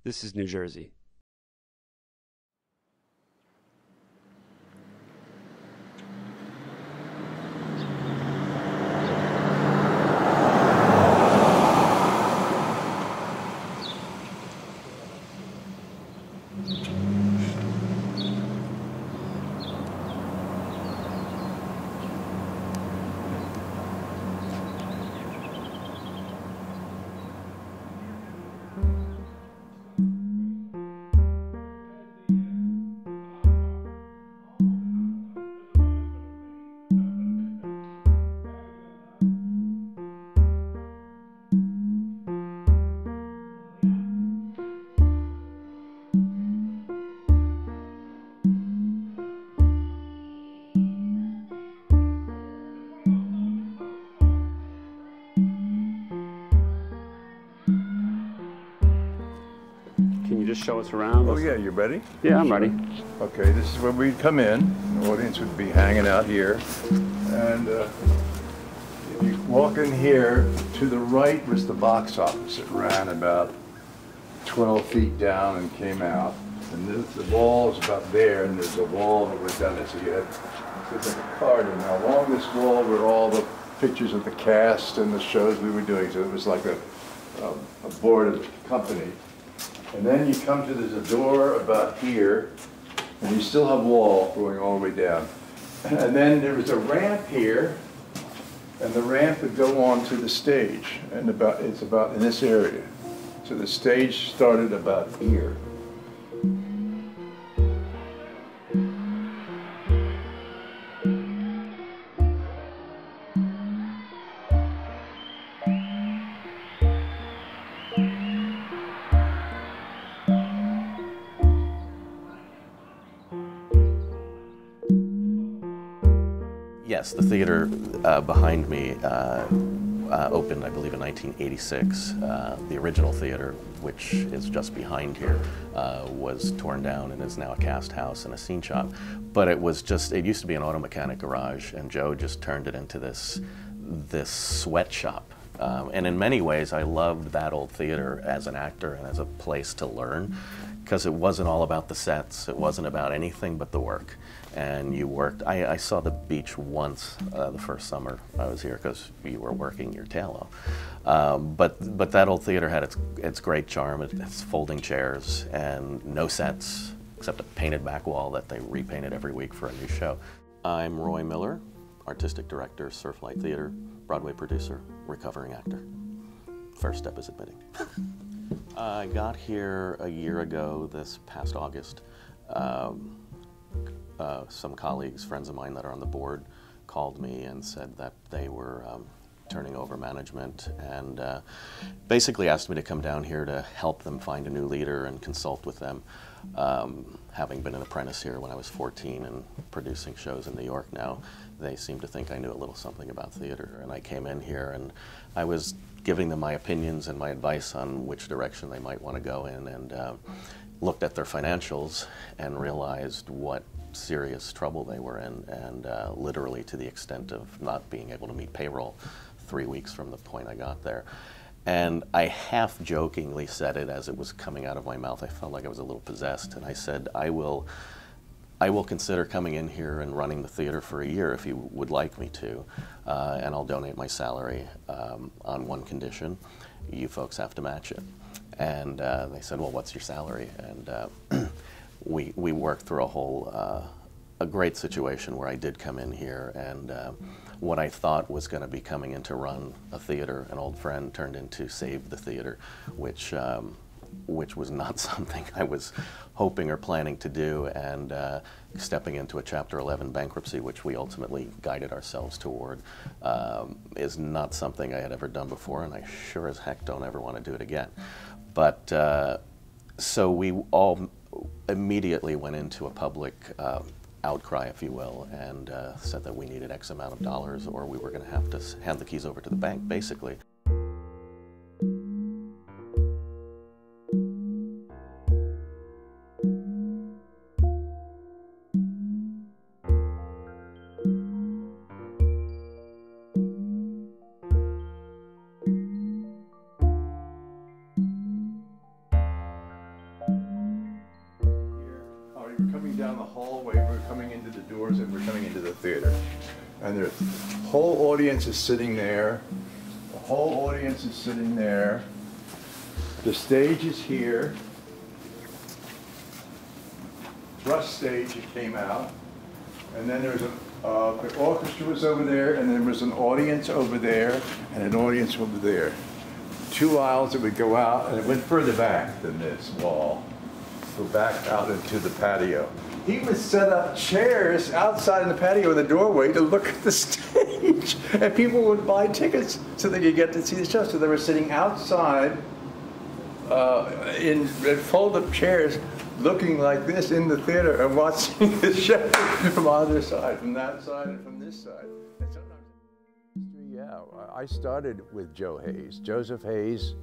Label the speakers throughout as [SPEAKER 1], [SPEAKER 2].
[SPEAKER 1] This is New Jersey. Can you just show us around?
[SPEAKER 2] Oh yeah, you ready?
[SPEAKER 1] Yeah, I'm ready.
[SPEAKER 2] Okay, this is where we'd come in. The audience would be hanging out here. And if you walk in here, to the right was the box office. It ran about 12 feet down and came out. And the wall is about there, and there's a wall that went down there. So you had, it's like a corridor. Now along this wall were all the pictures of the cast and the shows we were doing. So it was like a board of the company. And then you come to, there's a door about here, and you still have wall going all the way down. And then there was a ramp here, and the ramp would go on to the stage, and it's about in this area. So the stage started about here.
[SPEAKER 3] Yes, the theater behind me opened, I believe, in 1986. The original theater, which is just behind here, was torn down and is now a cast house and a scene shop. But it used to be an auto mechanic garage, and Joe just turned it into this sweatshop. And in many ways, I loved that old theater as an actor and as a place to learn, because it wasn't all about the sets. It wasn't about anything but the work. And you worked. I saw the beach once the first summer I was here, because you were working your tail off. But that old theater had its great charm. It's folding chairs and no sets except a painted back wall that they repainted every week for a new show. I'm Roy Miller, artistic director, Surflight Theater, Broadway producer, recovering actor. First step is admitting. I got here a year ago, this past August. Some colleagues, friends of mine that are on the board, called me and said that they were turning over management, and basically asked me to come down here to help them find a new leader and consult with them. Having been an apprentice here when I was 14 and producing shows in New York now, they seemed to think I knew a little something about theater. And I came in here and I was giving them my opinions and my advice on which direction they might want to go in, and looked at their financials and realized what serious trouble they were in, and literally to the extent of not being able to meet payroll 3 weeks from the point I got there. And I half jokingly said it as it was coming out of my mouth. I felt like I was a little possessed, and I said, I will consider coming in here and running the theater for a year if you would like me to, and I'll donate my salary on one condition: you folks have to match it. And they said, well, what's your salary? And we worked through a great situation where I did come in here, and what I thought was going to be coming in to run a theater, an old friend, turned into save the theater, which was not something I was hoping or planning to do, and stepping into a Chapter 11 bankruptcy, which we ultimately guided ourselves toward, is not something I had ever done before, and I sure as heck don't ever want to do it again. But so we all immediately went into a public outcry, if you will, and said that we needed X amount of dollars or we were going to have to hand the keys over to the bank, basically.
[SPEAKER 2] down the hallway, we're coming into the doors and we're coming into the theater. And the whole audience is sitting there. The whole audience is sitting there. The stage is here. Thrust stage, it came out. And then there's the orchestra was over there, and there was an audience over there, and an audience over there. 2 aisles that would go out, and it went further back than this wall. Go back out into the patio. He would set up chairs outside in the patio in the doorway to look at the stage. And people would buy tickets so they could get to see the show. So they were sitting outside in fold-up chairs looking like this in the theater and watching the show from either side, from that side and from this side. And sometimes, yeah, I started with Joe Hayes. Joseph Hayes,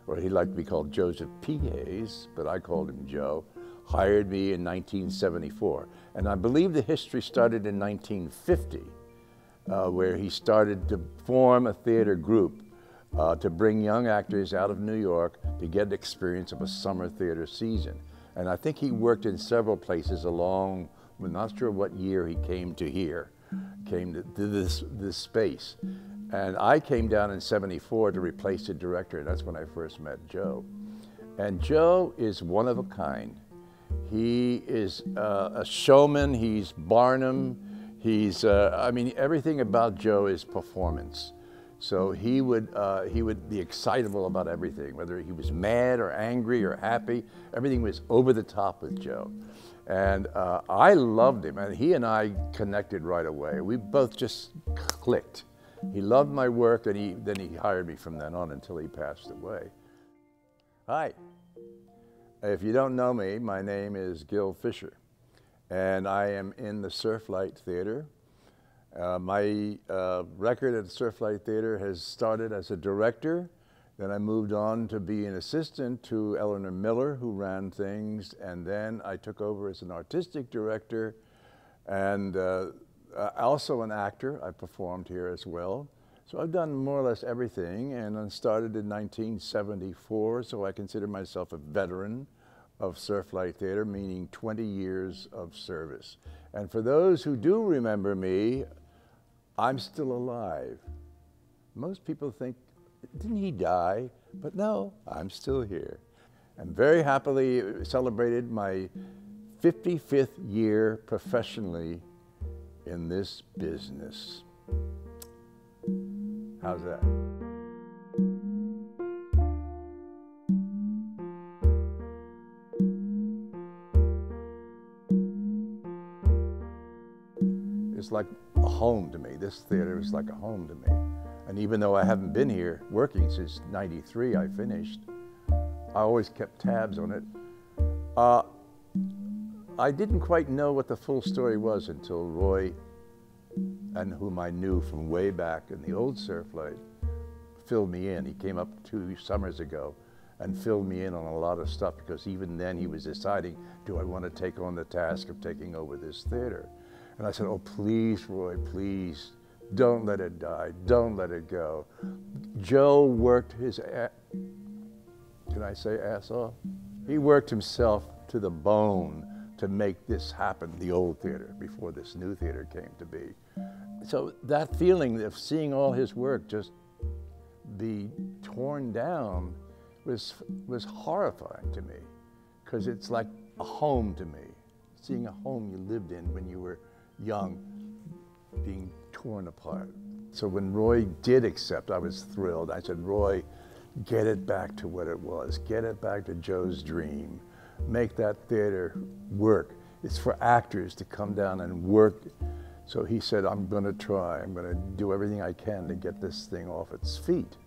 [SPEAKER 2] or he liked to be called Joseph P. Hayes, but I called him Joe, hired me in 1974. And I believe the history started in 1950, where he started to form a theater group to bring young actors out of New York to get the experience of a summer theater season. And I think he worked in several places along, I'm not sure what year he came to here, came to this space. And I came down in '74 to replace the director, and that's when I first met Joe. And Joe is one of a kind. He is a showman, he's Barnum, he's, I mean, everything about Joe is performance. So he would be excitable about everything, whether he was mad or angry or happy, everything was over the top with Joe. And I loved him, and he and I connected right away. We both just clicked. He loved my work, and then he hired me from then on until he passed away. Hi. If you don't know me, my name is Gil Fisher, and I am in the Surflight Theater. My record at the Surflight Theater has started as a director. Then I moved on to be an assistant to Eleanor Miller, who ran things, and then I took over as an artistic director and also an actor. I performed here as well. So I've done more or less everything, and I started in 1974, so I consider myself a veteran of Surflight Theater, meaning 20 years of service. And for those who do remember me, I'm still alive. Most people think, didn't he die? But no, I'm still here. And very happily celebrated my 55th year professionally in this business. How's that? It's like a home to me. This theater is like a home to me. And even though I haven't been here working since '93, I finished, I always kept tabs on it. I didn't quite know what the full story was until Roy, and whom I knew from way back in the old Surflight, filled me in. He came up 2 summers ago and filled me in on a lot of stuff, because even then he was deciding, do I want to take on the task of taking over this theater? And I said, oh, please, Roy, please, don't let it die. Don't let it go. Joe worked his, can I say ass off? He worked himself to the bone to make this happen, the old theater, before this new theater came to be. So that feeling of seeing all his work just be torn down was horrifying to me, because it's like a home to me. Seeing a home you lived in when you were young being torn apart. So when Roy did accept, I was thrilled. I said, Roy, get it back to what it was. Get it back to Joe's dream. Make that theater work. It's for actors to come down and work. So he said, I'm going to try. I'm going to do everything I can to get this thing off its feet.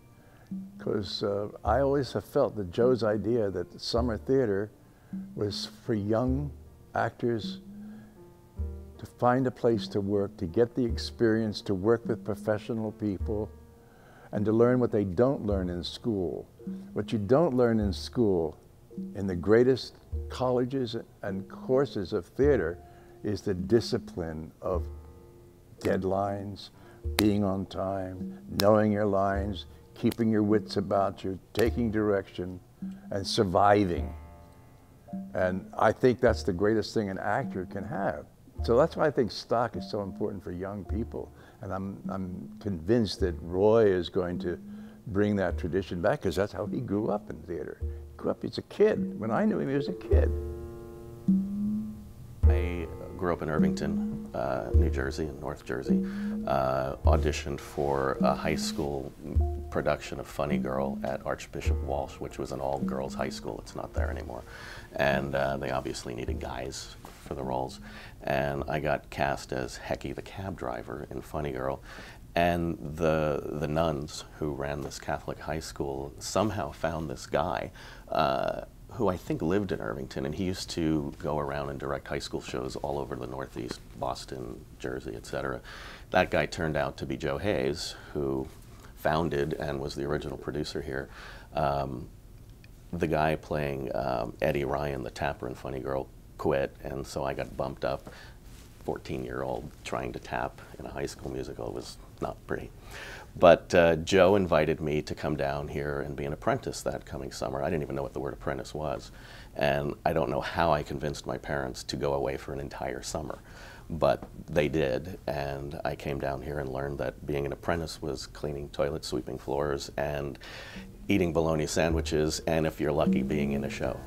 [SPEAKER 2] Because I always have felt that Joe's idea that the summer theater was for young actors to find a place to work, to get the experience, to work with professional people, and to learn what they don't learn in school. What you don't learn in school, in the greatest colleges and courses of theater, is the discipline of deadlines, being on time, knowing your lines, keeping your wits about you, taking direction, and surviving. And I think that's the greatest thing an actor can have. So that's why I think stock is so important for young people. And I'm convinced that Roy is going to bring that tradition back, because that's how he grew up in theater. He grew up as a kid. When I knew him, he was a kid.
[SPEAKER 3] I grew up in Irvington, New Jersey, in North Jersey. Auditioned for a high school production of Funny Girl at Archbishop Walsh, which was an all-girls high school. It's not there anymore. And they obviously needed guys for the roles. And I got cast as Hecky the cab driver in Funny Girl. And the nuns who ran this Catholic high school somehow found this guy who I think lived in Irvington, and he used to go around and direct high school shows all over the Northeast, Boston, Jersey, etc. That guy turned out to be Joe Hayes, who founded and was the original producer here. The guy playing Eddie Ryan, the tapper in Funny Girl, quit, and so I got bumped up. 14-year-old trying to tap in a high school musical was not pretty. But Joe invited me to come down here and be an apprentice that coming summer. I didn't even know what the word apprentice was. And I don't know how I convinced my parents to go away for an entire summer. But they did, and I came down here and learned that being an apprentice was cleaning toilets, sweeping floors, and eating bologna sandwiches, and if you're lucky, being in a show.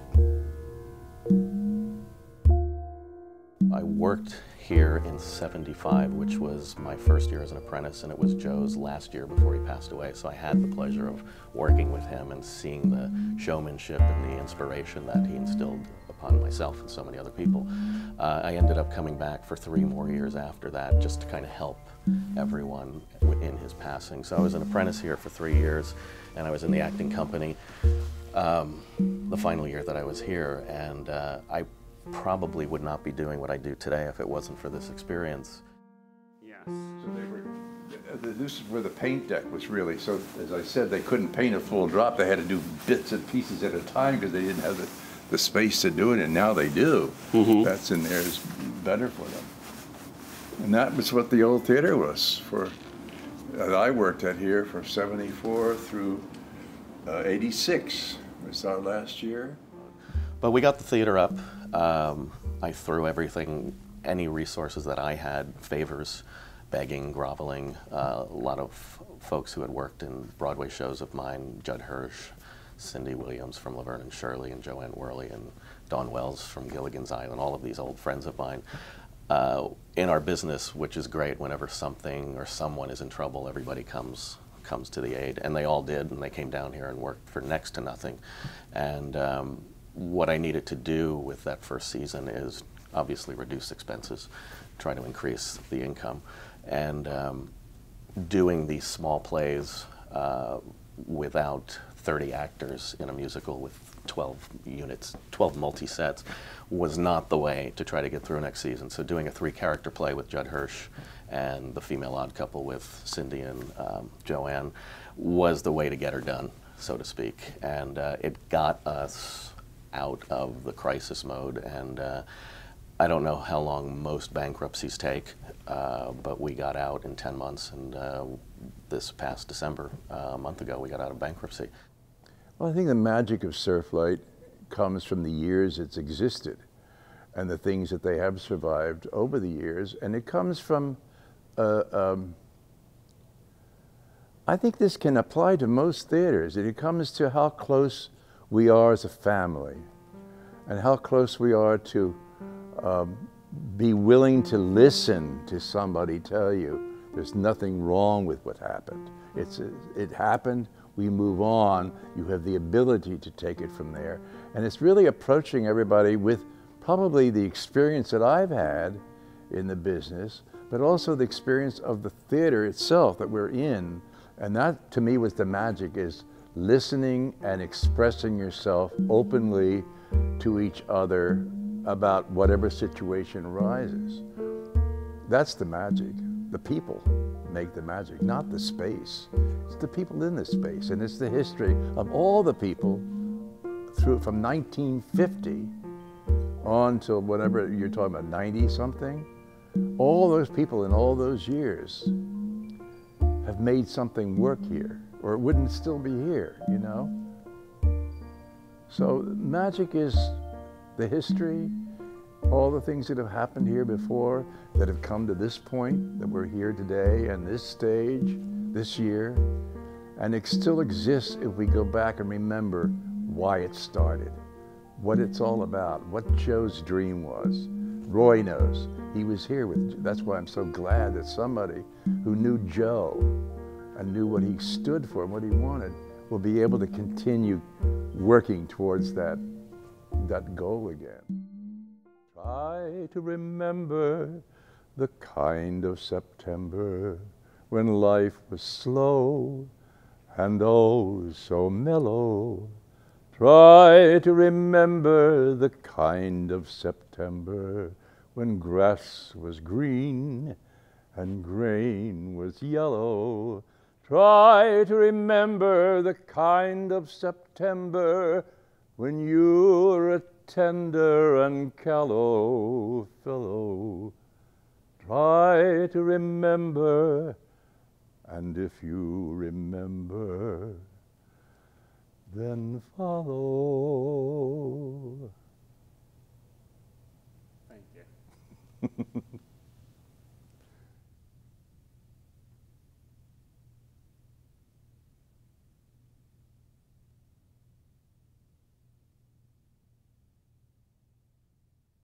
[SPEAKER 3] I worked here in '75, which was my first year as an apprentice, and it was Joe's last year before he passed away, so I had the pleasure of working with him and seeing the showmanship and the inspiration that he instilled upon myself and so many other people. I ended up coming back for 3 more years after that, just to kind of help everyone in his passing. So I was an apprentice here for 3 years, and I was in the acting company the final year that I was here, and I probably would not be doing what I do today if it wasn't for this experience.
[SPEAKER 1] Yes.
[SPEAKER 2] So this is where the paint deck was really, so as I said, they couldn't paint a full drop. They had to do bits and pieces at a time because they didn't have the space to do it, and now they do.
[SPEAKER 1] Mm-hmm.
[SPEAKER 2] That's in there is better for them. And that was what the old theater was for, that I worked at here from '74 through '86 was our last year.
[SPEAKER 3] But we got the theater up. I threw everything, any resources that I had, favors, begging, groveling. A lot of folks who had worked in Broadway shows of mine, Judd Hirsch, Cindy Williams from Laverne and Shirley, and Joanne Worley, and Dawn Wells from Gilligan's Island, all of these old friends of mine. In our business, which is great, whenever something or someone is in trouble, everybody comes to the aid, and they all did, and they came down here and worked for next to nothing. And what I needed to do with that first season is obviously reduce expenses, try to increase the income, and doing these small plays without 30 actors in a musical with 12 units, 12 multi-sets, was not the way to try to get through next season. So doing a 3-character play with Judd Hirsch and the female odd couple with Cindy and Joanne was the way to get her done, so to speak. And it got us out of the crisis mode, and I don't know how long most bankruptcies take, but we got out in 10 months, and this past December, a month ago, we got out of bankruptcy.
[SPEAKER 2] Well, I think the magic of Surflight comes from the years it's existed and the things that they have survived over the years, and it comes from I think this can apply to most theaters. It comes to how close we are as a family, and how close we are to be willing to listen to somebody tell you there's nothing wrong with what happened. It happened, we move on, you have the ability to take it from there. And it's really approaching everybody with probably the experience that I've had in the business, but also the experience of the theater itself that we're in. And that, to me, was the magic, is listening and expressing yourself openly to each other about whatever situation arises. That's the magic. The people make the magic, not the space. It's the people in the space, and it's the history of all the people from 1950 on till whatever you're talking about, 90-something. All those people in all those years have made something work here, or it wouldn't still be here, you know? So magic is the history, all the things that have happened here before, that have come to this point, that we're here today and this stage, this year, and it still exists if we go back and remember why it started, what it's all about, what Joe's dream was. Roy knows. He was here with, that's why I'm so glad that somebody who knew Joe and knew what he stood for and what he wanted will be able to continue working towards that goal again. Try to remember the kind of September when life was slow and oh so mellow. Try to remember the kind of September when grass was green and grain was yellow. Try to remember the kind of September when you were a tender and callow fellow. Try to remember, and if you remember, then follow.